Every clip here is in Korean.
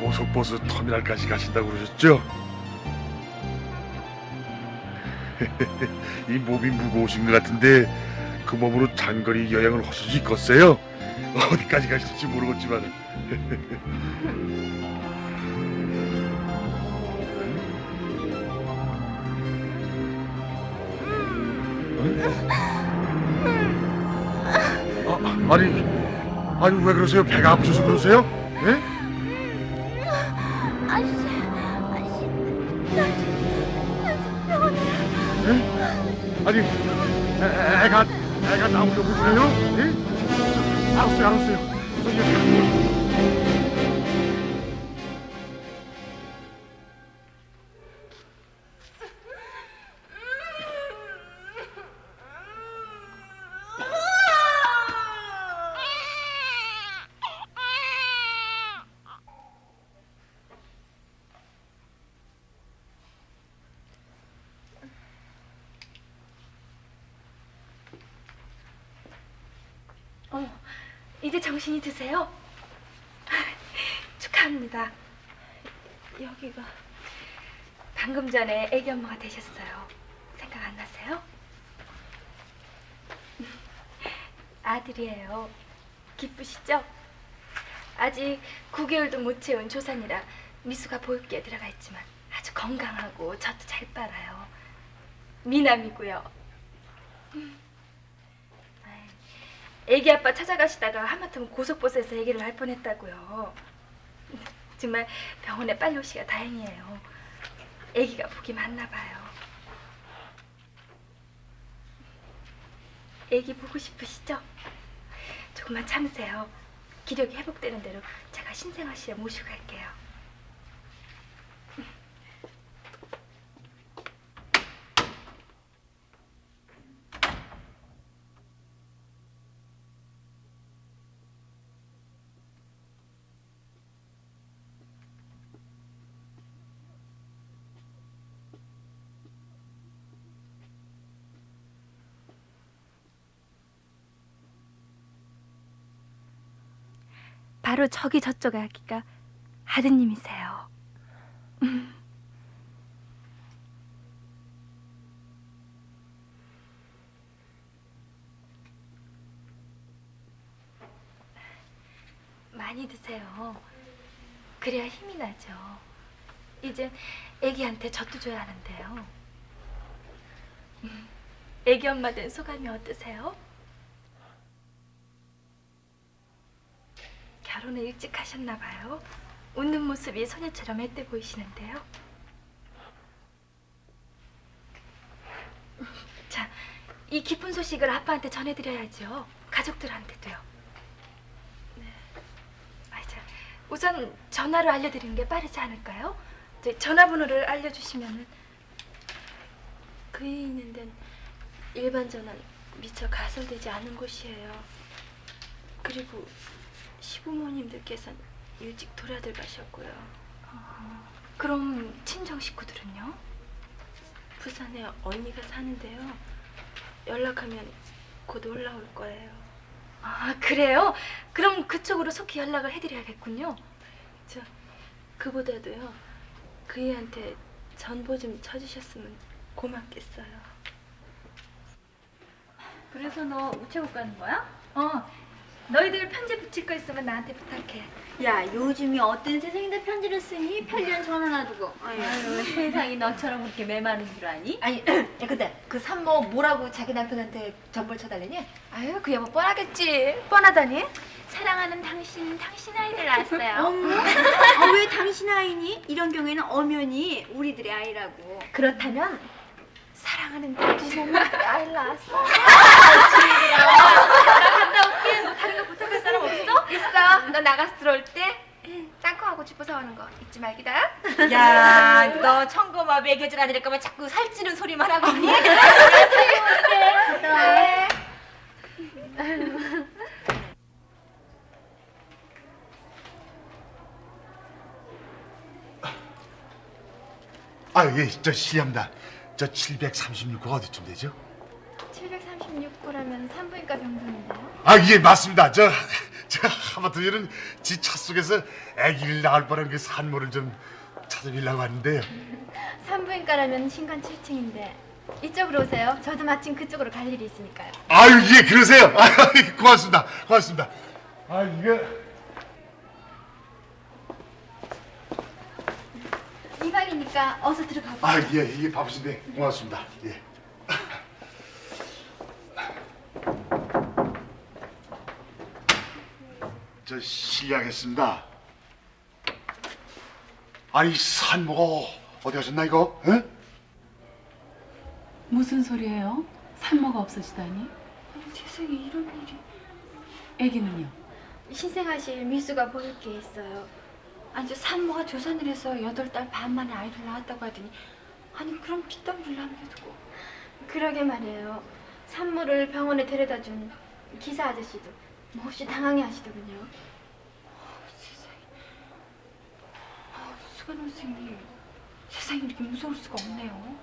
고속버스 터미널까지 가신다고 그러셨죠? 이 몸이 무거우신 것 같은데 그 몸으로 장거리 여행을 하실 수 있겠어요? 어디까지 가실지 모르겠지만. 아니 왜 그러세요? 배가 아프셔서 그러세요? 예? 아저씨, 나 병원에. 예? 아니 애가 나오려고 그래요? 예? 알았어요. 저기 이제 정신이 드세요? 축하합니다. 여기가 방금 전에 애기 엄마가 되셨어요. 생각 안 나세요? 아들이에요. 기쁘시죠? 아직 9개월도 못 채운 조산이라 미수가 보육기에 들어가 있지만 아주 건강하고 젖도 잘 빨아요. 미남이고요. 애기 아빠 찾아가시다가 하마터면 고속버스에서 얘기를 할 뻔했다고요. 정말 병원에 빨리 오시기가 다행이에요. 애기가 복이 많나 봐요. 애기 보고 싶으시죠? 조금만 참으세요. 기력이 회복되는 대로 제가 신생아실에 모시고 갈게요. 바로 저기 저쪽 아기가 아드님이세요. 많이 드세요. 그래야 힘이 나죠. 이제 애기한테 젖도 줘야 하는데요. 애기 엄마 된 소감이 어떠세요? 결혼을 일찍 하셨나 봐요. 웃는 모습이 소녀처럼 앳돼 보이시는데요. 자, 이 기쁜 소식을 아빠한테 전해드려야죠. 가족들한테도요. 네. 자, 우선 전화로 알려드리는 게 빠르지 않을까요? 전화번호를 알려주시면은. 그이 있는 데는 일반 전화는 미처 가설되지 않은 곳이에요. 그리고 시부모님들께서는 일찍 돌아들 가셨고요. 그럼 친정 식구들은요? 부산에 언니가 사는데요. 연락하면 곧 올라올 거예요. 아, 그래요? 그럼 그쪽으로 속히 연락을 해드려야겠군요. 그보다도요. 그이한테 전보 좀 쳐주셨으면 고맙겠어요. 그래서 너 우체국 가는 거야? 너희들 편지 붙일 거 있으면 나한테 부탁해. 야, 요즘이 어떤 세상인데 편지를 쓰니? 편지는 전화 놔두고. 아유, 세상이 너처럼 그렇게 메마른 줄 아니? 아니, 야, 근데 그 산모 뭐라고 자기 남편한테 전보를 쳐달래니? 아유, 그 여보 뻔하겠지. 뻔하다니? 사랑하는 당신 아이를 낳았어요. 어머, 왜 당신 아이니? 이런 경우에는 엄연히 우리들의 아이라고. 그렇다면 사랑하는 당신 아이를 낳았어. 나 갔다 올게. 너 다른 거 부탁할 사람 없어? 있어. 너 나가서 들어올 때 땅콩하고 쥐포 사오는 거 잊지 말기다. 야, 너 청고마 매겨줄 아니랄까봐 자꾸 살찌는 소리만 하고 있니? 네. 예, 저 실례합니다. 저 736호가 어디쯤 되죠? 736구라면 산부인과 병동인데요. 예, 맞습니다. 저 저 하마터면은 지 차 속에서 아기를 낳을 뻔한 그 산모를 좀 찾아보려고 하는데요. 산부인과라면 신관 7층인데 이쪽으로 오세요. 저도 마침 그쪽으로 갈 일이 있으니까요. 아유, 예, 그러세요. 아유, 고맙습니다. 고맙습니다. 아, 이거 이 방이니까 어서 들어가 보세요. 아, 예, 이게 바쁘신데 고맙습니다. 예. 저 실례하겠습니다. 아니, 산모가 어디 가셨나 이거? 에? 무슨 소리예요? 산모가 없으시다니? 세상에 이런 일이. 아기는요? 신생아실 미수가 보일 게 있어요. 아니 저 산모가 조산을 해서 8달 반 만에 아이를 낳았다고 하더니 아니 그럼 핏덩이를 남겨두고. 그러게 말이에요. 산모를 병원에 데려다 준 기사 아저씨도 몹시 당황해 하시더군요. 세상에. 수관 선생님, 세상에 이렇게 무서울 수가 없네요.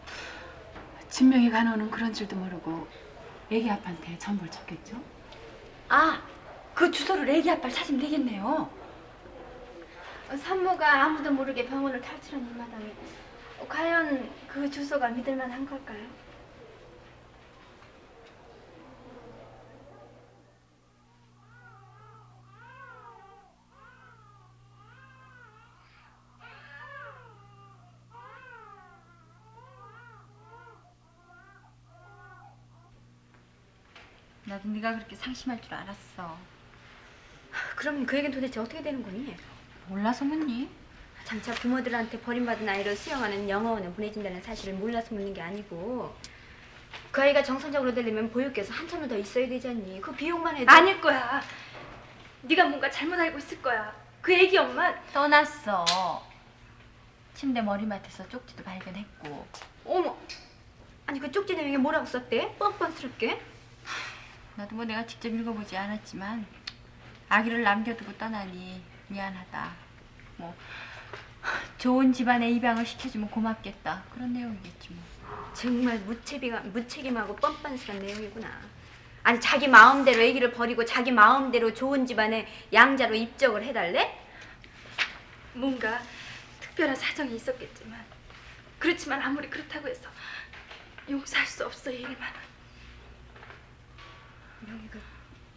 진명이 간호는 그런 줄도 모르고 아기 아빠한테 전보를 쳤겠죠? 아, 그 주소를 애기 아빠를 찾으면 되겠네요. 산모가 아무도 모르게 병원을 탈출한 이 마당에 과연 그 주소가 믿을만한 걸까요? 나도 네가 그렇게 상심할 줄 알았어. 그럼 그 얘기는 도대체 어떻게 되는 거니? 몰라서 묻니? 장차 부모들한테 버림받은 아이를 수영하는 영어원에 보내진다는 사실을 몰라서 묻는 게 아니고 그 아이가 정상적으로 되려면 보육교에서 한참을 더 있어야 되지 않니? 그 비용만 해도 아닐 거야. 네가 뭔가 잘못 알고 있을 거야. 그 애기 엄마 떠났어. 침대 머리맡에서 쪽지도 발견했고. 어머, 아니 그 쪽지 내용에 뭐라고 썼대? 뻔뻔스럽게. 나도 뭐 내가 직접 읽어보지 않았지만 아기를 남겨두고 떠나니 미안하다. 뭐 좋은 집안에 입양을 시켜주면 고맙겠다. 그런 내용이겠지 뭐. 정말 무책임하고 뻔뻔스러운 내용이구나. 아니 자기 마음대로 아기를 버리고 자기 마음대로 좋은 집안에 양자로 입적을 해달래? 뭔가 특별한 사정이 있었겠지만 그렇지만 아무리 그렇다고 해서 용서할 수 없어 이 일만은. 명희가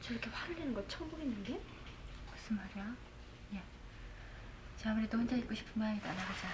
저렇게 화를 내는 걸 처음 보겠는데? 무슨 말이야? 야, 저 아무래도 혼자 있고 싶은 마음이다. 나가자.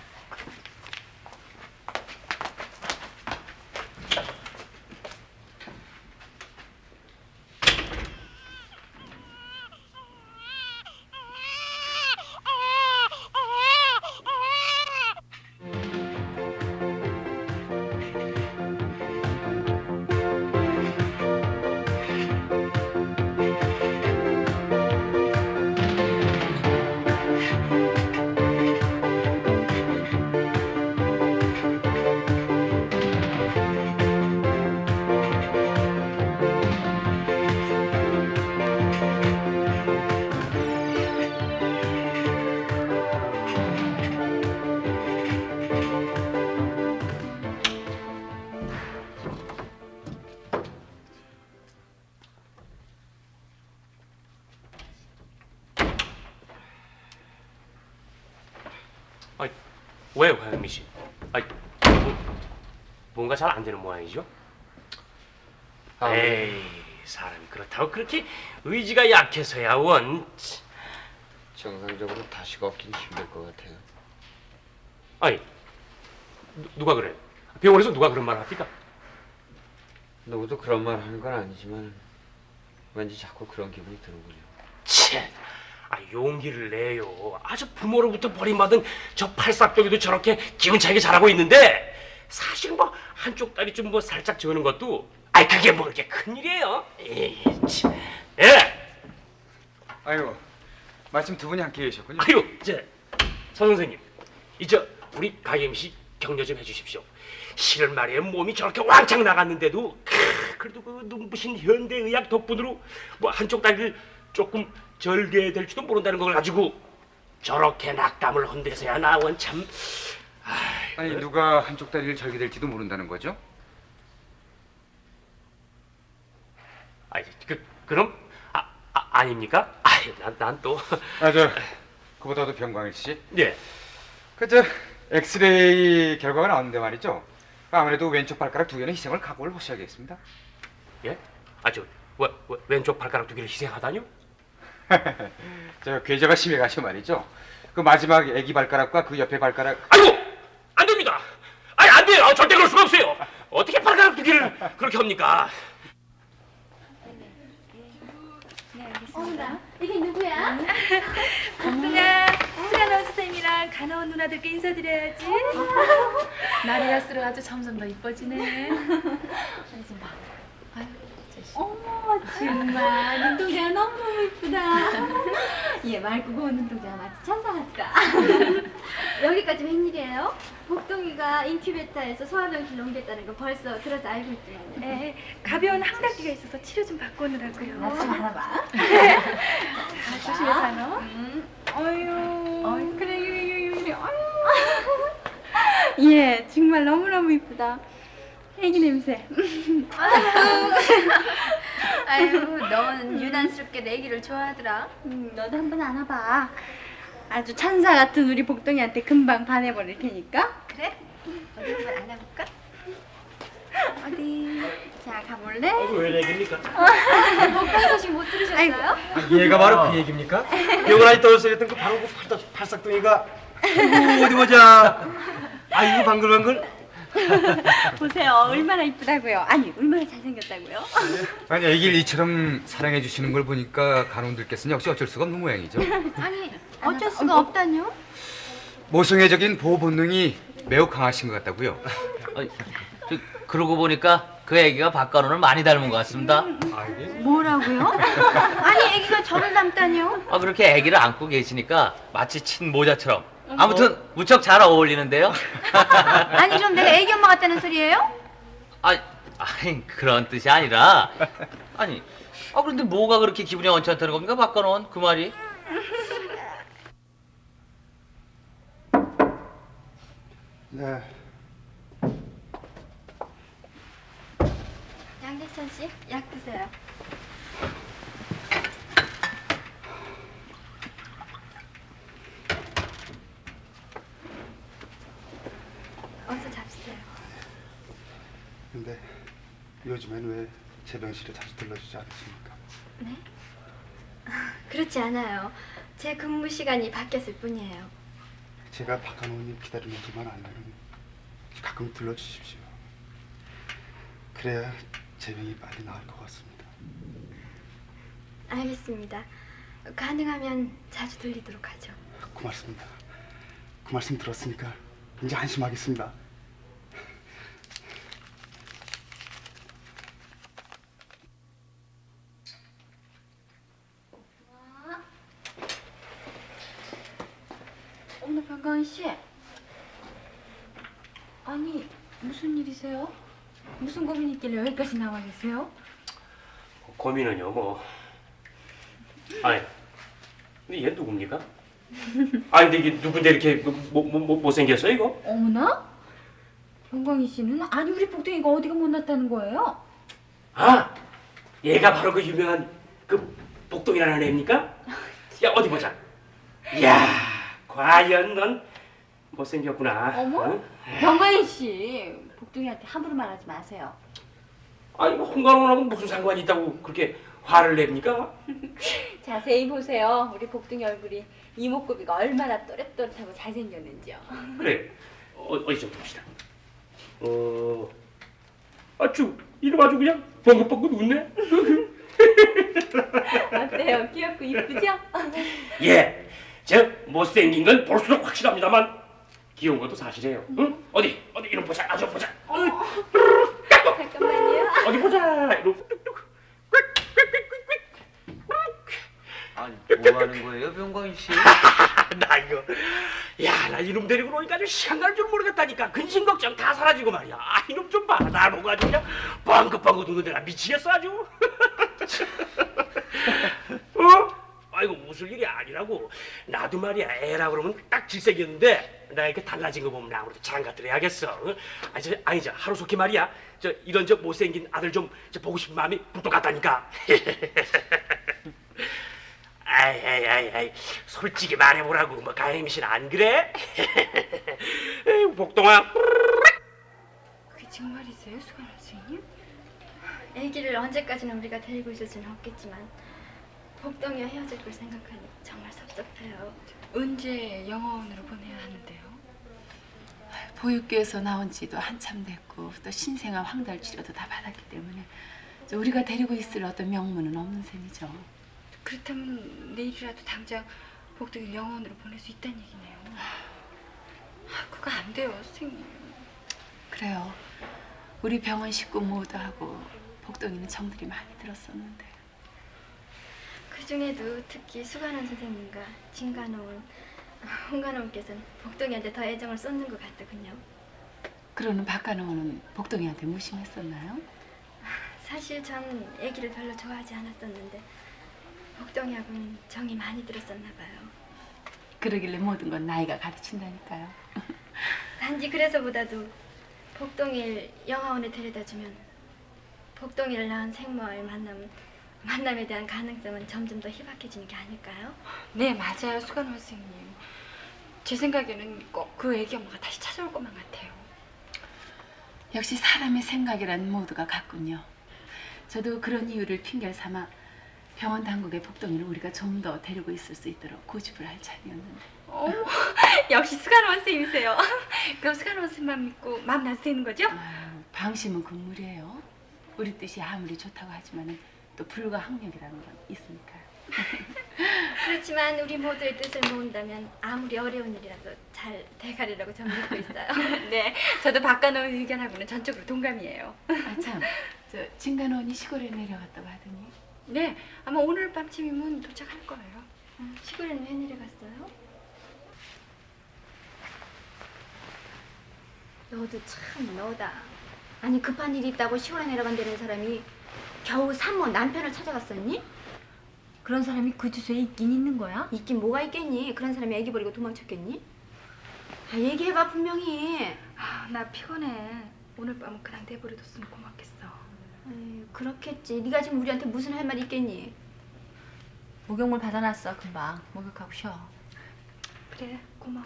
왜요, 화영미 씨? 뭔가 잘 안 되는 모양이죠? 에이, 사람이 그렇다고 그렇게 의지가 약해서야 원. 정상적으로 다시 걷긴 힘들 것 같아요. 아니, 누가 그래? 병원에서 누가 그런 말을 합니까? 누구도 그런 말 하는 건 아니지만 왠지 자꾸 그런 기분이 드는군요. 切, 용기를 내요. 아주 부모로부터 버림받은 저 팔싹도기도 저렇게 기운차게 자라고 있는데 사실 뭐 한쪽 다리 좀 뭐 살짝 저는 것도 그게 뭐 그렇게 큰일이에요. 에이, 참. 예. 아이고, 마침 두 분이 함께 계셨군요. 아유, 서 선생님, 이제 우리 가영 씨 격려 좀 해주십시오. 실은 말이에요, 몸이 저렇게 왕창 나갔는데도 그래도 그 눈부신 현대의학 덕분으로 뭐 한쪽 다리를 조금 절게 될지도 모른다는 걸 가지고 저렇게 낙담을 혼대서야 나원 참. 아니, 누가 한쪽 다리를 절게 될지도 모른다는 거죠? 그럼 아닙니까? 난 또. 그보다도 병광일 씨. 예. 그저 엑스레이 결과가 나왔는데 말이죠. 아무래도 왼쪽 발가락 두 개는 희생을 각오를 하셔야겠습니다. 예? 왼쪽 발가락 두 개를 희생하다뇨? 저 괴자가 심해가셔 말이죠. 그 마지막 애기 발가락과 그 옆에 발가락. 아이고! 안 됩니다! 아니, 안 돼요! 절대 그럴 수가 없어요! 어떻게 발가락 두 개를 그렇게 합니까? 어머나, 이게 누구야? 복숭아, 수간호 선생님이랑 간호원 누나들께 인사드려야지. 날이 갈수록 아주 점점 더 이뻐지네. 어머 정말 눈동자가 너무 이쁘다. 얘 맑고 고운 눈동자가 마치 천사 같다. 여기까지 웬일이에요? 복동이가 인큐베이터에서 소화병실 옮겼다는 거 벌써 들어서 알고 있대요. 네, 가벼운 항답기가 있어서 치료 좀 받고 오느라고요. 나 좀 알아봐. 자, 조심해서 하노. 어휴. 그래. 어휴. 얘 정말 너무너무 이쁘다. 애기 냄새. 아유, 넌 유난스럽게 내 애기를 좋아하더라. 너도 한번 안아봐. 아주 천사 같은 우리 복동이한테 금방 반해버릴 테니까. 그래? 어디 한번 안아볼까? 어디? 자, 가볼래? 왜 얘기입니까? 복동 소식 못 들으셨어요? 얘가 바로 그 얘기입니까? 영원히 떠올렸던 그 바로 그 팔싹둥이가. 아이고, 어디 보자. 아이고, 방글방글. 보세요. 얼마나 이쁘다고요. 아니, 얼마나 잘생겼다고요. 아니 애기를 이처럼 사랑해 주시는 걸 보니까 간호원들께서는 역시 어쩔 수가 없는 모양이죠. 아니, 어쩔 수가 없다뇨? 모성애적인 보호 본능이 매우 강하신 것 같다고요. 그러고 보니까 그 애기가 박간호를 많이 닮은 것 같습니다. 뭐라고요? 아니, 애기가 저를 닮다뇨? 그렇게 애기를 안고 계시니까 마치 친모자처럼. 아무튼 무척 잘 어울리는데요. 아니, 그럼 내가 애기 엄마 같다는 소리예요? 아니 그런 뜻이 아니라 그런데 뭐가 그렇게 기분이 언짢다는 겁니까, 박간호는 그 말이? 네. 양대천 씨, 약 드세요. 어서 잡수세요. 근데 요즘엔 왜 제 병실에 자주 들러주지 않으십니까? 네? 그렇지 않아요. 제 근무 시간이 바뀌었을 뿐이에요. 제가 박간호님 기다리는 동안 알면 가끔 들러주십시오. 그래야 제 병이 빨리 나을 것 같습니다. 알겠습니다. 가능하면 자주 들리도록 하죠. 고맙습니다. 그 말씀 들었으니까 이제 안심하겠습니다. 어머, 병광희 씨. 아니, 무슨 일이세요? 무슨 고민이 있길래 여기까지 나와 계세요? 고민은요, 뭐. 아니, 근데 얘 누굽니까? 아니, 근데 이게 누군데 이렇게 못생겼어, 이거? 어머나? 병광희 씨는? 아니, 우리 복동이가 어디가 못났다는 거예요? 얘가 바로 그 유명한 그 복동이라는 애입니까? 야, 어디 보자. 이야, 과연 넌 못생겼구나. 어머? 응? 병광희 씨, 복동이한테 함부로 말하지 마세요. 아니, 홍관호하고 무슨 상관이 있다고 그렇게 화를 냅니까? 자세히 보세요. 우리 복동이 얼굴이 이목구비가 얼마나 또렷또렷하고 잘생겼는지요. 그래, 어디 좀 봅시다. 아주 이름 아주 그냥 뻥긋뻥긋 웃네. 어때요? 귀엽고 이쁘죠? 예, 저 못생긴 건 볼수록 확실합니다만 귀여운 것도 사실이에요. 응? 어디 이름 보자. 아주 보자. 잠깐만요. 어디 보자. 이름 뚝뚝. 아니 뭐 하는 거예요, 병광희 씨? 나 이거, 나 이놈 데리고 노니까 아주 시간 가는 줄 모르겠다니까. 근심 걱정 다 사라지고 말이야. 이놈 좀 봐라. 날 보고 아주 그냥 뻥긋뻥긋 웃는데 나 미치겠어 아주. 아이고 웃을 일이 아니라고. 나도 말이야 애라 그러면 딱 질색이었는데 나 이렇게 달라진 거 보면 나 아무래도 장가들 해야겠어. 아니죠 하루속히 말이야 이런 못생긴 아들 좀 보고 싶은 마음이 부터 같다니까. 아이, 솔직히 말해보라고. 뭐 가혜미 씨는 안 그래? 에이, 복동아. 그게 정말이세요, 수관 선생님? 아기를 언제까지나 우리가 데리고 있을 수는 없겠지만 복동이와 헤어질 걸 생각하니 정말 섭섭해요. 언제 영어원으로 보내야 하는데요? 보육교에서 나온 지도 한참 됐고 또 신생아 황달 치료도 다 받았기 때문에 우리가 데리고 있을 어떤 명분은 없는 셈이죠. 그렇다면 내일이라도 당장 복동이를 영어원으로 보낼 수 있다는 얘기네요. 그거 안 돼요, 선생님. 그래요. 우리 병원 식구 모두 하고 복동이는 정들이 많이 들었었는데. 그 중에도 특히 수관원 선생님과 진간호원, 홍간호원께서는 복동이한테 더 애정을 쏟는 것 같더군요. 그러는 박간호는 복동이한테 무심했었나요? 사실 전 아기를 별로 좋아하지 않았었는데 복동이하고는 정이 많이 들었었나 봐요. 그러길래 모든 건 나이가 가르친다니까요. 단지 그래서보다도 복동이를 영화원에 데려다주면 복동이를 낳은 생모와의 만남에 대한 가능성은 점점 더 희박해지는 게 아닐까요? 네, 맞아요, 수간호 선생님. 제 생각에는 꼭 그 애기 엄마가 다시 찾아올 것만 같아요. 역시 사람의 생각이란 모두가 같군요. 저도 그런 이유를 핑계를 삼아 병원 당국의 복동이를 우리가 좀 더 데리고 있을 수 있도록 고집을 할 참이었는데. 역시 수간호 선생님이세요. 그럼 수간호 선생님만 믿고 마음 놔도 되는 거죠? 방심은 금물이에요. 우리 뜻이 아무리 좋다고 하지만은 또 불가항력이라는 건 있으니까요. 그렇지만 우리 모두의 뜻을 모은다면 아무리 어려운 일이라도 잘 돼가리라고 저는 믿고 있어요. 네, 저도 박간호 의견하고는 전적으로 동감이에요. 아 참, 저 진간호원이 시골에 내려갔다고 하더니. 네, 아마 오늘 밤쯤이면 도착할 거예요. 시골에는 왜 내려갔어요? 너도 참 너다. 아니 급한 일이 있다고 시골에 내려간다는 사람이 겨우 산모 남편을 찾아갔었니? 그런 사람이 그 주소에 있긴 있는 거야? 있긴 뭐가 있겠니? 그런 사람이 애기 버리고 도망쳤겠니? 아, 얘기해봐 분명히. 나 피곤해. 오늘 밤은 그냥 내버려뒀으면 고맙겠어. 에이, 그렇겠지. 네가 지금 우리한테 무슨 할 말이 있겠니? 목욕물 받아놨어, 금방. 목욕하고 쉬어. 그래, 고마워.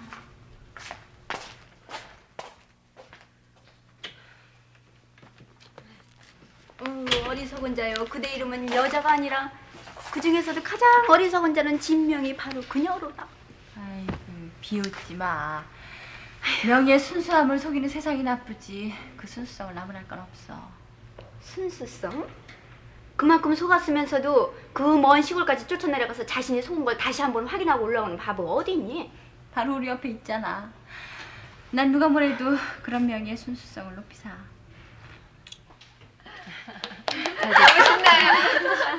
어리석은 자요. 그대 이름은 여자가 아니라 그 중에서도 가장 어리석은 자는 진명이 바로 그녀로다. 아이고, 비웃지 마. 명예의 순수함을 속이는 세상이 나쁘지. 그 순수성을 나무랄 건 없어. 순수성? 그만큼 속았으면서도 그 먼 시골까지 쫓아내려가서 자신이 속은 걸 다시 한번 확인하고 올라오는 바보가 어디 있니? 바로 우리 옆에 있잖아. 난 누가 뭐래도 그런 명예의 순수성을 높이 사. 너무 신나요.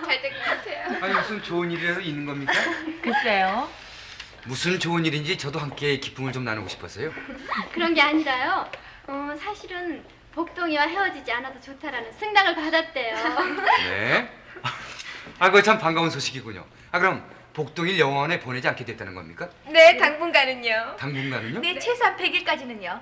잘 될 것 같아요. 아니 무슨 좋은 일이라도 있는 겁니까? 글쎄요. 무슨 좋은 일인지 저도 함께 기쁨을 좀 나누고 싶었어요. 그런 게 아니라요. 사실은 복동이와 헤어지지 않아도 좋다라는 승낙을 받았대요. 네. 아, 그거 참 반가운 소식이군요. 아, 그럼 복동일 영화원에 보내지 않게 됐다는 겁니까? 네, 당분간은요. 당분간은요? 네, 최소한 100일까지는요.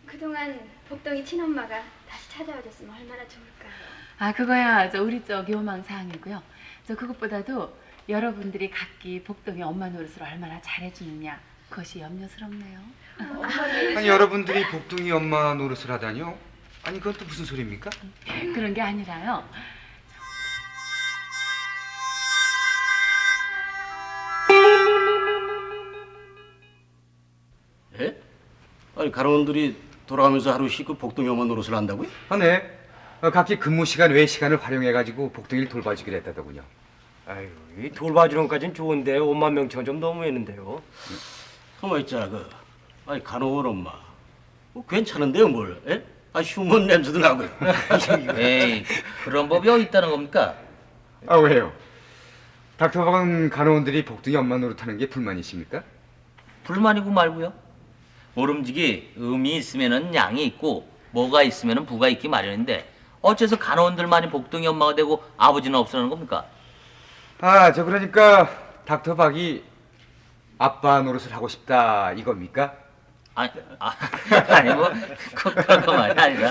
그동안 복동이 친엄마가 다시 찾아와줬으면 얼마나 좋을까요? 아 그거야 저 우리 쪽 요망 사항이고요. 저 그것보다도 여러분들이 각기 복동이 엄마 노릇을 얼마나 잘해주느냐 그것이 염려스럽네요. 아니 여러분들이 복동이 엄마 노릇을 하다니요? 아니 그건 또 무슨 소리입니까? 그런 게 아니라요. 예? 아니 간호원들이 돌아가면서 하루씩 그 복동이 엄마 노릇을 한다고요? 아, 네. 각기 근무 시간 외 시간을 활용해가지고 복동이를 돌봐주기로 했다더군요. 아유, 이 돌봐주는 것까진 좋은데 5만 명치가 좀 너무했는데요. 가만 있잖아 그. 아니 간호원 엄마. 뭐 괜찮은데요 뭘? 예? 아 흉은 냄새도 나고요. 에이, 그런 법이 어디 있다는 겁니까? 아 왜요? 닥터박은 간호원들이 복동이 엄마 노릇하는 게 불만이십니까? 불만이고 말고요. 모름지기 음이 있으면은 양이 있고 뭐가 있으면은 부가 있기 마련인데 어째서 간호원들만이 복동이 엄마가 되고 아버지는 없으라는 겁니까? 아, 저 그러니까 닥터박이 아빠 노릇을 하고 싶다 이겁니까? 아니 뭐 그런 거 말이 아니라.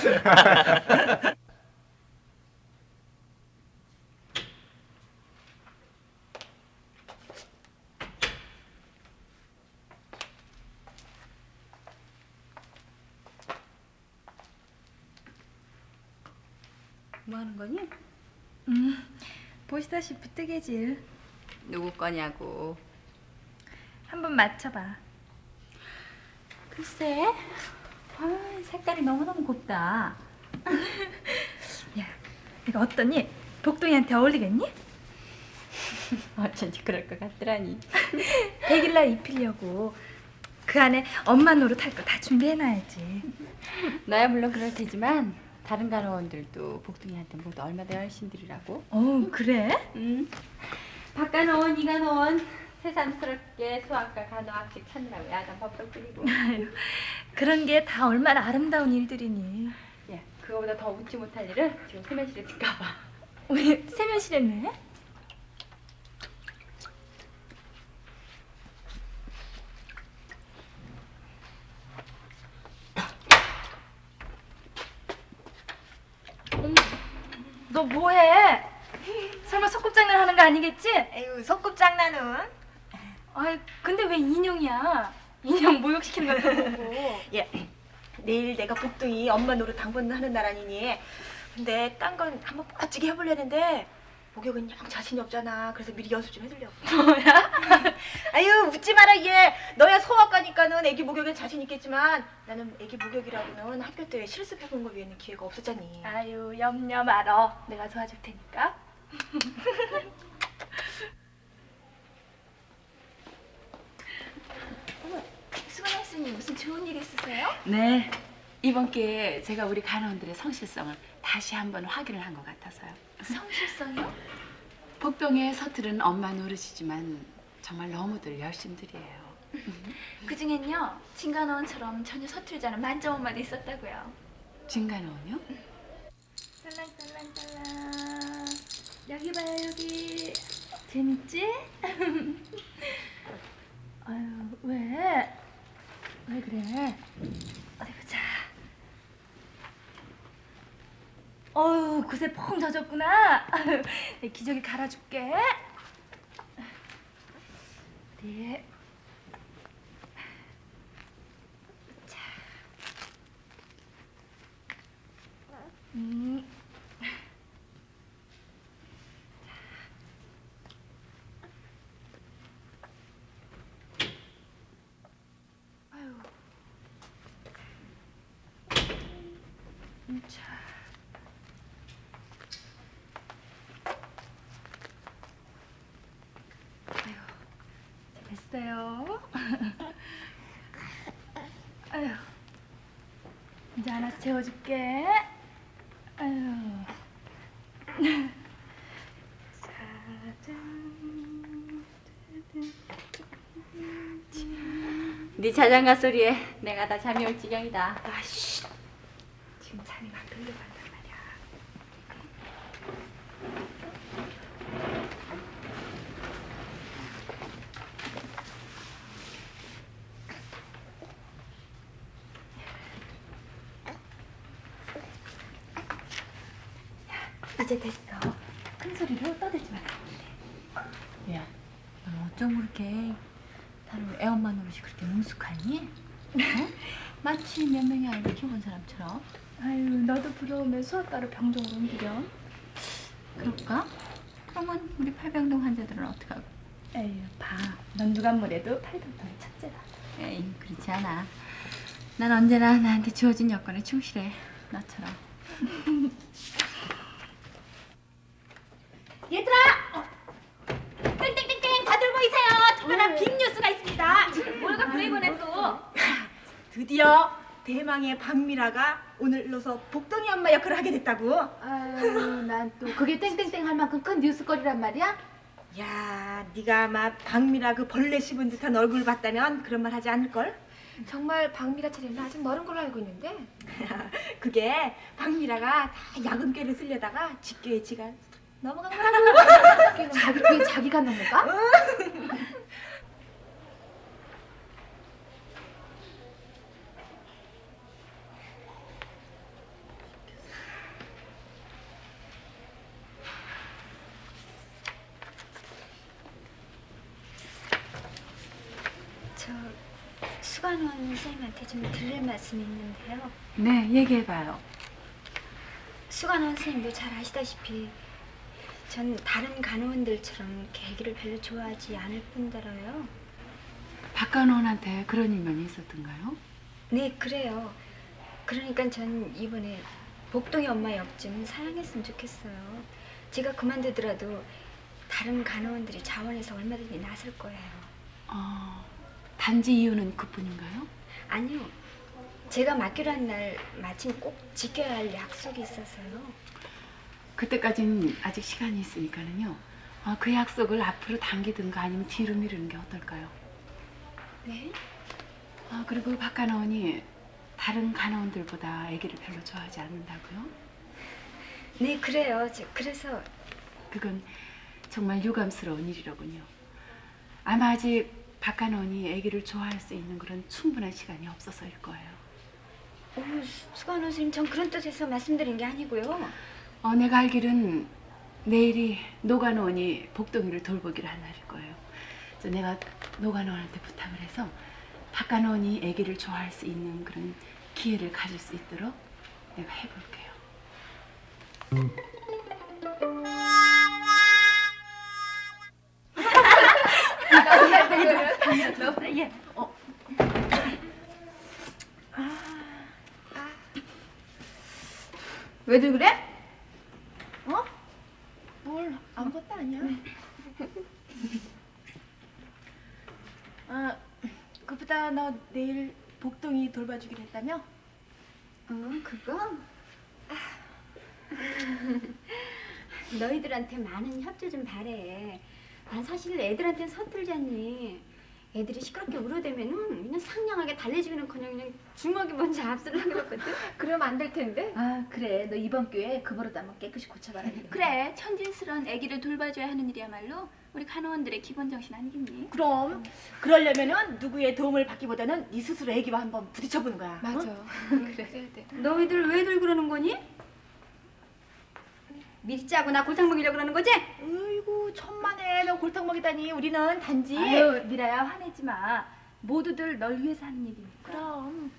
뭐 하는 거니? 보시다시피 뜨개질. 누구 거냐고. 한번 맞춰봐. 글쎄. 아, 색깔이 너무너무 곱다. 야, 이거 어떠니? 복동이한테 어울리겠니? 어쩐지 그럴 것 같더라니. 100일날 입히려고. 그 안에 엄마 노릇 할 거 다 준비해놔야지. 나야 물론 그럴 테지만 다른 간호원들도 복둥이한테 모두 얼마나 열심들이라고. 그래? 응. 박간호원, 이간호원 새삼스럽게 소아과 간호학식 찾느라고 야단 법석 부리고. 아유, 그런 게 다 얼마나 아름다운 일들이니. 야, 그거보다 더 웃지 못할 일은 지금 세면실에 들까봐. 왜 세면실했네? 너 뭐해? 설마 소꿉장난 하는 거 아니겠지? 에휴, 소꿉장난은? 아이, 근데 왜 인형이야? 인형 모욕시키는 것도 보고. 예, 내일 내가 복둥이 엄마 노릇 당번 하는 날 아니니? 근데 딴 건 한번 멋지게 해보려는데 목욕은 영 자신이 없잖아. 그래서 미리 연습 좀 해두려고. 뭐야? 아유, 웃지 마라 얘. 너야 소아과니까는 애기 목욕에 자신 있겠지만 나는 애기 목욕이라고는 학교 때 실습해본 거 외에는 기회가 없었잖니. 아유, 염려 말어. 내가 도와줄 테니까. 어머, 수건 학생님 무슨 좋은 일 있으세요? 네. 이번 기회에 제가 우리 간호원들의 성실성을 다시 한번 확인을 한 것 같아서요. 성실성이요? 복동의 서투른 엄마 노릇이지만 정말 너무들 열심들이에요. 그 중엔요, 진간호원처럼 전혀 서툴지 않은 만점 엄마도 있었다고요. 진간호원요? 딸랑딸랑딸랑. 여기 봐요, 여기. 재밌지? 아유, 왜? 왜 그래? 어디 보자. 어휴, 그새 펑 젖었구나. 아유, 내 기저귀 갈아줄게. 네. 자. 아유. 자. 아유, 됐어요. 아유, 이제 하나씩 재워줄게. 아유. 네 자장가 소리에 내가 다 잠이 올 지경이다. 아씨, 지금 잠이 막 들려간단 말이야. 이제 됐어. 큰 소리로 떠들지 마라. 야, 너 어쩜 그렇게 다른 애엄마 노릇이 그렇게 능숙하니? 어? 마치 몇 명의 아이를 키워본 사람처럼. 아유, 너도 부러우면 수학과로 병동으로 옮기렴. 그럴까? 그러면 우리 팔병동 환자들은 어떡하고? 에휴, 봐. 넌 누가 뭐래도 팔병동의 첫째다. 에이, 그렇지 않아. 난 언제나 나한테 주어진 여건에 충실해. 너처럼. 얘들아! 땡땡땡땡 다들 모이세요. 특별한 빅 뉴스가 있습니다. 뭐가 그래 이번에 또. 드디어 대망의 박미라가 오늘로서 복동이 엄마 역할을 하게 됐다고. 아유, 난 또 그게 땡땡땡 할 만큼 큰 뉴스거리란 말이야? 야, 네가 아마 박미라 그 벌레 씹은 듯한 얼굴 봤다면 그런 말 하지 않을걸? 정말 박미라 차례는 아직 멀은 걸로 알고 있는데. 그게 박미라가 다 야근죄를 쓰려다가 직계의 지가 넘어간 거라고. 그게 자기가 넘어가? 저 수관원 선생님한테 좀 드릴 말씀이 있는데요. 네, 얘기해봐요. 수간원 선생님도 잘 아시다시피 전 다른 간호원들처럼 계기를 별로 좋아하지 않을 뿐더러요. 박간호원한테 그런 일만 있었던가요? 네, 그래요. 그러니까 전 이번에 복동이 엄마 역 좀 사양했으면 좋겠어요. 제가 그만두더라도 다른 간호원들이 자원해서 얼마든지 나설 거예요. 단지 이유는 그뿐인가요? 아니요. 제가 맡기로 한 날 마침 꼭 지켜야 할 약속이 있어서요. 그때까지는 아직 시간이 있으니까는요. 그 약속을 앞으로 당기든가 아니면 뒤로 미루는 게 어떨까요? 네? 그리고 박간호원이 다른 간호원들보다 아기를 별로 좋아하지 않는다고요? 네, 그래요. 그래서 그건 정말 유감스러운 일이로군요. 아마 아직 박간호원이 아기를 좋아할 수 있는 그런 충분한 시간이 없어서일 거예요. 수간호 선생님, 전 그런 뜻에서 말씀드린 게 아니고요. 내가 알기로는 내일이 노간호원이 복동이를 돌보기로 한 날일 거예요. 그래서 내가 노간호원한테 부탁을 해서 박간호원이 아기를 좋아할 수 있는 그런 기회를 가질 수 있도록 내가 해볼게요. 예. 왜들 그래? 뭘 아무것도 아니야. 그보다 너 내일 복동이 돌봐주기로 했다며? 그거? 너희들한테 많은 협조 좀 바래. 난 사실 애들한테는 서툴잖니. 애들이 시끄럽게 울어대면은 그냥 상냥하게 달래주기는커녕 그냥 주먹이 먼저 앞서려고 그랬거든. 그러면 안 될 텐데. 그래. 너 이번 기회에 그 버릇 한번 깨끗이 고쳐봐라. 그래, 천진스러운 아기를 돌봐줘야 하는 일이야말로 우리 간호원들의 기본 정신 아니겠니? 그럼 그러려면은 누구의 도움을 받기보다는 네 스스로 애기와 한번 부딪혀보는 거야. 그래. 너희들 왜들 그러는 거니? 미리 짜고 나 골탕 먹이려고 그러는 거지? 어이구 천만에 너 골탕 먹이다니. 우리는 단지. 아유, 미라야 화내지 마. 모두들 널 위해서 하는 일이니까. 그럼.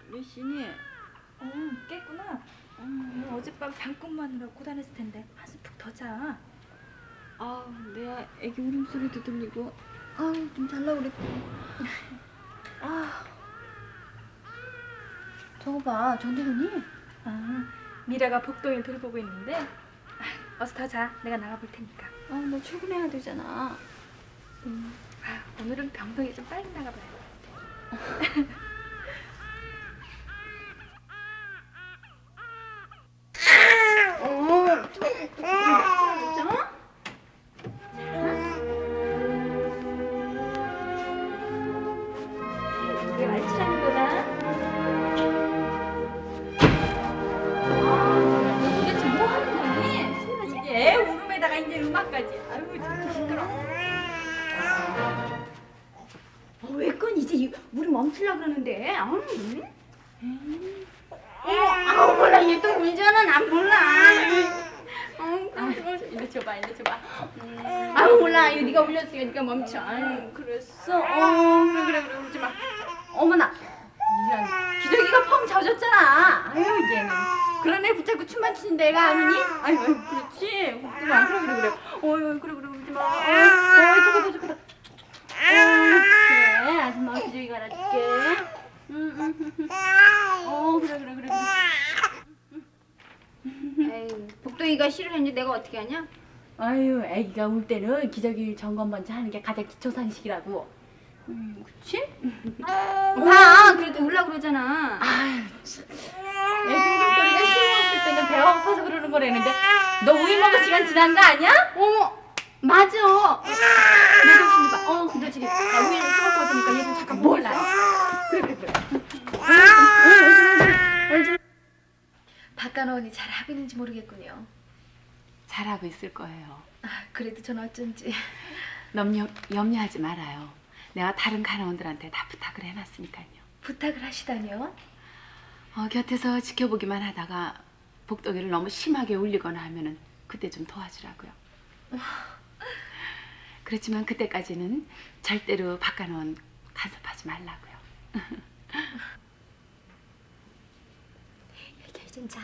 왜 쉬니? 깼구나. 어젯밤 방꿈마느라 고단했을 텐데 한숨 푹 더 자. 내가 애기 울음소리도 들리고 좀 잘라고 그랬고. 저거 봐, 전대건이. 미라가 복동이를 돌보고 있는데 어서 더 자. 내가 나가볼 테니까. 너 출근해야 되잖아. 오늘은 병동에 좀 빨리 나가봐야 돼. 이게 말치라는 거다. 너 도대체 뭐 하는 거니? 이게 울음에다가 이제 음악까지. 아이고 저렇게 시끄러워. 왜 건 이제 물이 멈추려고 그러는데? 몰라. 얘 또 울잖아. 난 몰라. 이리 줘봐. 몰라. 이거 네가 울렸으니까 멈춰. 그랬어? 그래 울지 마. 어머나. 이런 기저귀가 펑 젖었잖아. 얘는 그런 애 붙잡고 춤만 추는 데가 아니니? 그렇지. 울지 마. 그래. 그래 울지 마. 저거다. 그래. 아줌마 기저귀 갈아줄게. 그래. 에이, 복동이가 싫어했는지 내가 어떻게 하냐? 애기가 울 때는 기저귀 점검 먼저 하는 게 가장 기초 상식이라고. 그치? 봐, 그래도 울라고 그러잖아. 애기 울음소리가 쉼없을 때는 배가 고파서 그러는 거라는데 너 우유 먹을 시간 지난 거 아니야? 맞아. 내 정신이 봐. 너 지금 나 우유를 쏟고 오니까 얘 좀 잠깐 몰라. 그래. 박간호원이 잘 하고 있는지 모르겠군요. 잘하고 있을 거예요. 그래도 전 어쩐지. 염려하지 말아요. 내가 다른 간호원들한테 다 부탁을 해놨으니까요. 부탁을 하시다니요? 곁에서 지켜보기만 하다가 복덩이를 너무 심하게 울리거나 하면은 그때 좀 도와주라고요. 그렇지만 그때까지는 절대로 박간원 간섭하지 말라고요. 이제 자.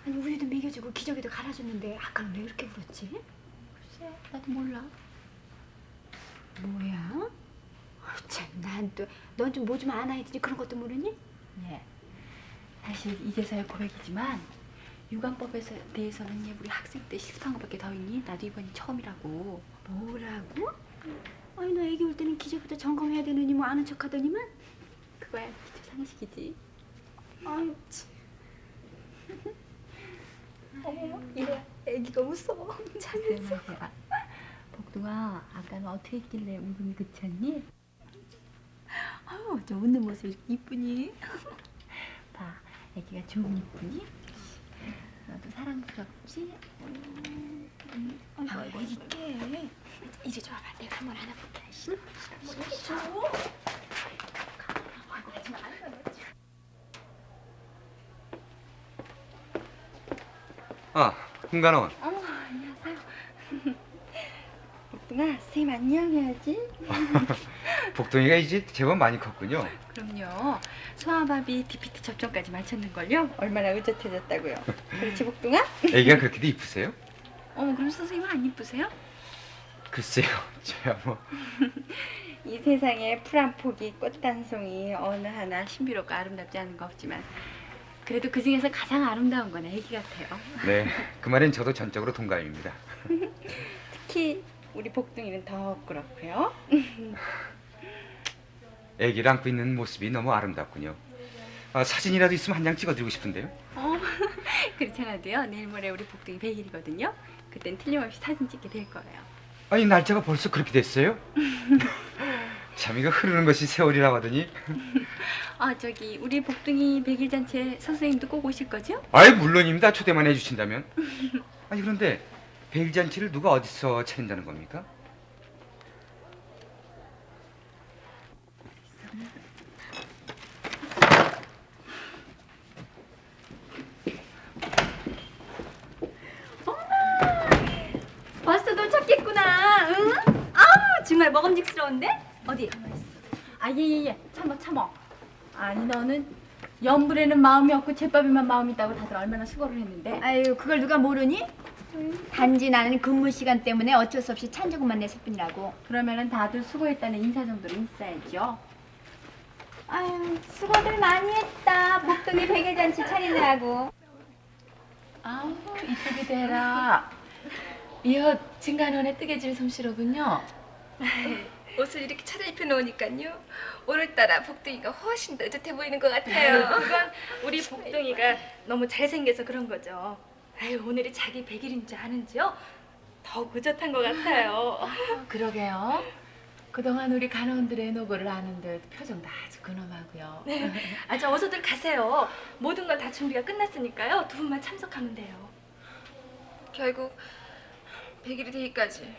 아니 우리도 먹여주고 기저귀도 갈아줬는데 아까는 왜 그렇게 울었지? 글쎄, 나도 몰라. 뭐야? 참, 난 또 넌 좀 뭐 좀 아나 했더니 그런 것도 모르니? 예. 사실 이제서야 고백이지만 유관법에 대해서는 우리 학생 때 시습한 것밖에 더 있니? 나도 이번이 처음이라고. 뭐라고? 아니 너 애기 올 때는 기저귀도 점검해야 되느니 뭐 아는 척하더니만? 그거야 기초 상식이지. 아유 참. 어머머 이래 애기가 웃어. 참면서. 복동아, 아까는 어떻게 했길래 울음이 그쳤니? 아유, 저 웃는 모습이 이쁘니? 봐, 애기가 좀 이쁘니? 너도 사랑스럽지? 아이고 이게 이리 줘봐. 내가 한번 안아볼게. 뭐 이리 줘. 아이고 하지마. 흥간원. 어머, 안녕하세요. 복동아, 선생님 안녕해야지. 복덩이가 이제 제법 많이 컸군요. 그럼요. 소아바비 DPT 접종까지 마쳤는걸요? 얼마나 의젓해졌다고요. 그렇지, 복동아? 애기가 그렇게도 이쁘세요? 어머, 그럼 선생님은 안 이쁘세요? 글쎄요, 저야 뭐. 이 세상에 풀 한 포기, 꽃 한 송이 어느 하나 신비롭고 아름답지 않은 거 없지만 그래도 그 중에서 가장 아름다운 건 애기 같아요. 네, 그 말엔 저도 전적으로 동감입니다. 특히 우리 복둥이는 더 그렇고요. 애기를 안고 있는 모습이 너무 아름답군요. 사진이라도 있으면 한 장 찍어드리고 싶은데요. 그렇지 않아도요. 내일 모레 우리 복둥이 100일이거든요. 그땐 틀림없이 사진 찍게 될 거예요. 아니 날짜가 벌써 그렇게 됐어요? 참 이거 흐르는 것이 세월이라고 하더니. 저기 우리 복둥이 100일 잔치에 선생님도 꼭 오실 거죠? 아이 물론입니다. 초대만 해주신다면. 아니 그런데 100일 잔치를 누가 어디서 차린다는 겁니까? 벌써 도착했구나. 응? 아우 정말 먹음직스러운데? 어디? 예예예. 참어. 아니 너는 연불에는 마음이 없고 제밥에만 마음이 있다고 다들 얼마나 수고를 했는데. 아유 그걸 누가 모르니? 단지 나는 근무 시간 때문에 어쩔 수 없이 찬조금만 냈을 뿐이라고. 그러면은 다들 수고했다는 인사 정도는 있어야죠. 아유 수고들 많이 했다. 복둥이 100일 잔치 차리느라고. 아우 이쁘게 되라. 이어 진간원의 뜨개질 솜씨로군요. 옷을 이렇게 차려입혀 놓으니까요. 오늘따라 복둥이가 훨씬 더 의젓해 보이는 것 같아요. 그건 우리 복둥이가 너무 잘생겨서 그런 거죠. 아유 오늘이 자기 100일인 줄 아는지요? 더욱 의젓한 것 같아요. 그러게요. 그동안 우리 간호원들의 노고를 아는데 표정도 아주 근엄하고요. 저 어서들 가세요. 모든 건 다 준비가 끝났으니까요. 두 분만 참석하면 돼요. 결국 100일이 되기까지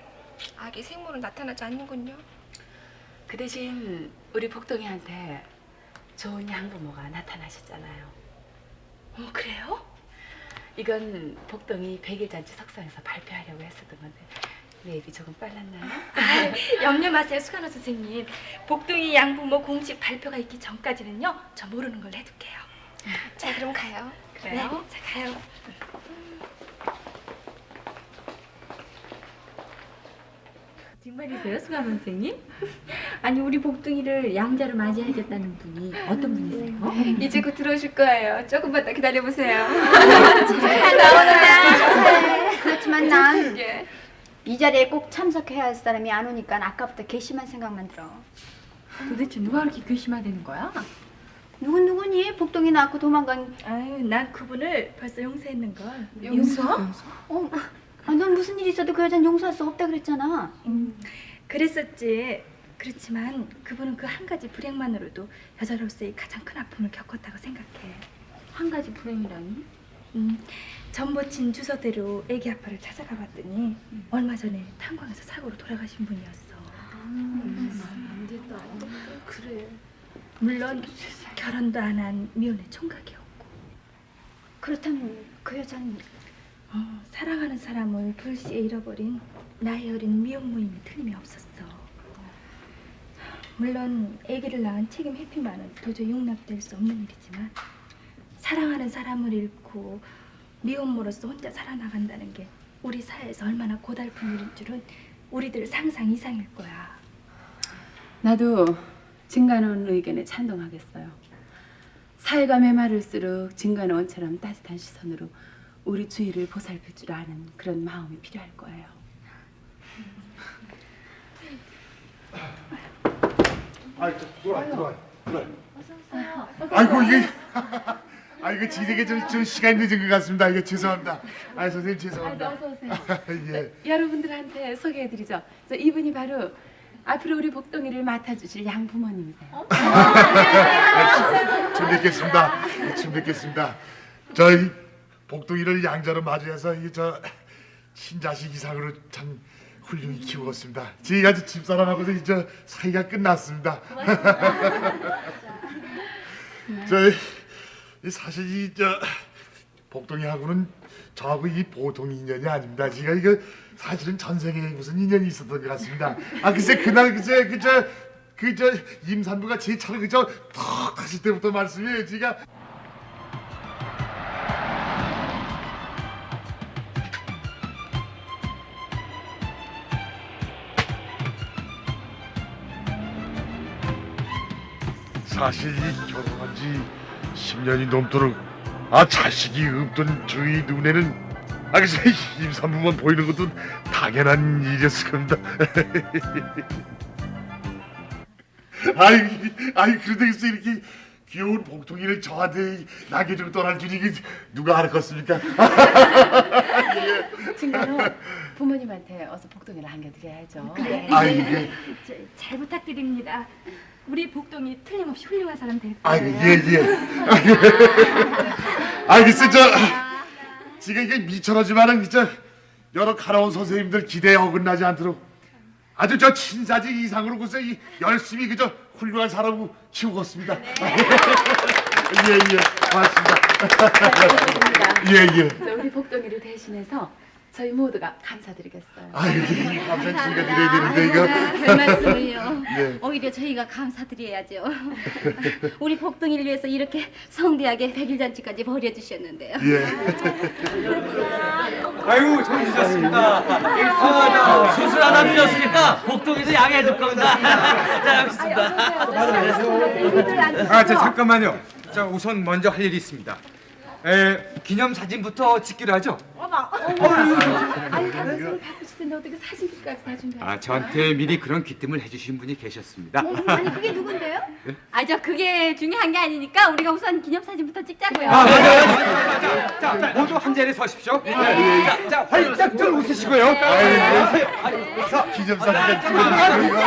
아기 생모는 나타나지 않는군요. 그 대신 우리 복동이한테 좋은 양부모가 나타나셨잖아요. 그래요? 이건 복동이 100일 잔치 석상에서 발표하려고 했었던 건데 내 입이 조금 빨랐나요? 염려 마세요, 수간호 선생님. 복둥이 양부모 공식 발표가 있기 전까지는요. 저 모르는 걸로 해둘게요. 자, 그럼 가요. 그래요? 자, 가요. 정말이세요, 수감 선생님? 아니 우리 복둥이를 양자로 맞이하겠다는 분이 어떤 분이세요? 이제 곧 들어오실 거예요. 조금만 더 기다려보세요. 그렇지만 난 이 자리에 꼭 참석해야 할 사람이 안 오니까 아까부터 괘씸한 생각만 들어. 도대체 누가 그렇게 괘씸하다는 거야? 누구니? 복동이 낳고 도망간. 아유, 난 그분을 벌써 용서했는걸. 용서? 넌 무슨 일 있어도 그 여자는 용서할 수 없다 그랬잖아. 그랬었지. 그렇지만 그분은 그 한 가지 불행만으로도 여자로서의 가장 큰 아픔을 겪었다고 생각해. 한 가지 불행이라니? 전보친 주소대로 애기 아빠를 찾아가 봤더니 얼마 전에 탄광에서 사고로 돌아가신 분이었어. 안 됐다. 그래. 물론 결혼도 안 한 미혼의 총각이었고. 그렇다면 그 여자는 사랑하는 사람을 불시에 잃어버린 나이 어린 미혼모임이 틀림이 없었어. 물론 아기를 낳은 책임 회피만은 도저히 용납될 수 없는 일이지만 사랑하는 사람을 잃고 미혼모로서 혼자 살아나간다는 게 우리 사회에서 얼마나 고달픈 일인 줄은 우리들 상상 이상일 거야. 나도 진간원 의견에 찬동하겠어요. 사회가 메마를수록 진간원처럼 따뜻한 시선으로 우리 주위를 보살필 줄 아는 그런 마음이 필요할 거예요. 들어와요. 아이고 이게 아이고 진에게 좀 시간이 늦은 것 같습니다. 이거 죄송합니다. 아 선생님 죄송합니다. 어서 오세요. 예. 여러분들한테 소개해드리죠. 이분이 바로 앞으로 우리 복동이를 맡아주실 양부모님이세요. 처음 뵙겠습니다. 처음 뵙겠습니다. 저희 복동이를 양자로 맞이해서 저 친자식 이상으로 참 훌륭히 키우었습니다. 저희가 집사람하고도 이제 사이가 끝났습니다. 저희 사실 저 복동이하고는 저하고 이 보통 인연이 아닙니다. 제가 이거 사실은 전생에 무슨 인연이 있었던 것 같습니다. 글쎄 그날 그저 임산부가 제 차를 턱 타실 때부터 말씀이에요. 제가 사실 이 결혼한 지 10년이 넘도록 자식이 없던 저희 눈에는 글쎄 임산부만 보이는 것도 당연한 일이었을 겁니다. 아이 그러다겠어 이렇게 귀여운 복통이를 저한테 남겨주고 떠날 줄이 누가 알았겠습니까? 진간원 부모님한테 어서 복동이를 안겨드려야죠. 그래. 이게 잘 부탁드립니다. 우리 복동이 틀림없이 훌륭한 사람 될 거예요. 예. 글쎄 지금 이게 미천하지만은 여러 가라온 선생님들 기대에 어긋나지 않도록 아주 저 친사직 이상으로 글쎄 열심히 훌륭한 사람으로 키우겠습니다. 예, 고맙습니다. 예. 우리 복동이를 대신해서 저희 모두가 감사드리겠어요. 감사 드려야 되는데 이거. 별 말씀을요. 네. 오히려 저희가 감사드려야죠. 우리 복동이를 위해서 이렇게 성대하게 백일잔치까지 벌여주셨는데요. 예. 아이고 참 늦었습니다. 수술 하나 늦었으니까 복동이도 양해해줄 겁니다. 자, 여기 있습니다. 잠깐만요. 우선 먼저 할 일이 있습니다. 기념 사진부터 찍기로 하죠. 당신을 바꾸실 텐데 어떻게 사진까지 다 준비하셨어요? 저한테 미리 그런 귀뜸을 해주신 분이 계셨습니다. 아니 그게 누군데요? 저 그게 중요한 게 아니니까 우리가 우선 기념사진부터 찍자고요. 맞아요. 자, 모두 한 자리에 서십시오. 자, 활짝들 웃으시고요. 기념사진 찍어주시고